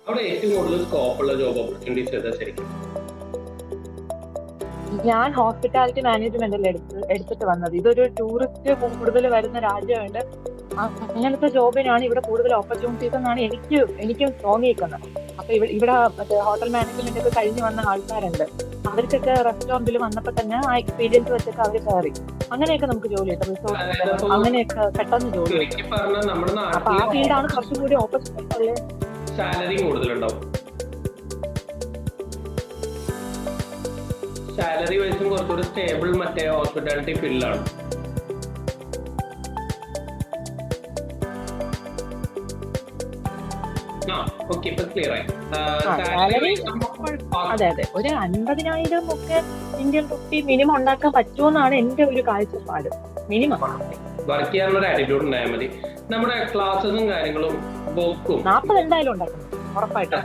അവിടെ ഏറ്റവും കൂടുതൽ സ്കോപ്പുള്ള ജോബ് ഓപ്പർച്യൂണിറ്റീസ് ഏതാ ശരിക്കും? ഞാൻ ഹോസ്പിറ്റാലിറ്റി മാനേജ്മെന്റിൽ എടുത്തിട്ട് വന്നത്. ഇതൊരു ടൂറിസ്റ്റ് കൂടുതൽ വരുന്ന രാജ്യമുണ്ട്. അങ്ങനത്തെ ജോബിനാണ് ഇവിടെ കൂടുതൽ ഓപ്പർച്യൂണിറ്റീസ് എന്നാണ് എനിക്കും തോന്നിയിരിക്കുന്നത്. അപ്പൊ ഇവിടെ മറ്റേ ഹോട്ടൽ മാനേജ്മെന്റ് ഒക്കെ കഴിഞ്ഞ് വന്ന ആൾക്കാരുണ്ട്. അവർക്കൊക്കെ റെസ്റ്റോറന്റിൽ വന്നപ്പോ തന്നെ ആ എക്സ്പീരിയൻസ് വെച്ചൊക്കെ അവർ കയറി. അങ്ങനെയൊക്കെ നമുക്ക് ജോലി കിട്ടും. അതായത് റിസോർട്ട് അപ്പോ അങ്ങനെയൊക്കെ പെട്ടെന്ന് ജോലി കിട്ടും. ചുരുക്കി പറഞ്ഞാൽ നമ്മുടെ അപ്പൊ നാട്ടിലെ ആ ഫീൽഡാണ് കുറച്ചും കൂടി ഓപ്പർച്യൂണിറ്റി ഉള്ളത്. സാലറി കൂടുതലുണ്ടാവും. സാലറി വൈസും കുറച്ചുകൂടി സ്റ്റേബിൾ മറ്റേ ഹോസ്പിറ്റാലിറ്റി ഫീൽഡാണ്. ആ ഓക്കെ, ഇപ്പൊ ക്ലിയർ ആയി. സാലറി അതെ ഒരു 50,000 ഒക്കെ ഇന്ത്യൻ റുപ്പി മിനിമം ഉണ്ടാക്കാൻ പറ്റുമെന്നാണ് എന്റെ ഒരു കാഴ്ചപ്പാട്. മിനിമം വർക്ക് ചെയ്യാനുള്ള ഒരു ആറ്റിറ്റ്യൂഡ് ഉണ്ടായാൽ മതി. നമ്മുടെ ക്ലാസ്സസും കാര്യങ്ങളും ബുക്കും 40 എന്തായാലും ഉണ്ടാക്കണം, ഉറപ്പായിട്ടും.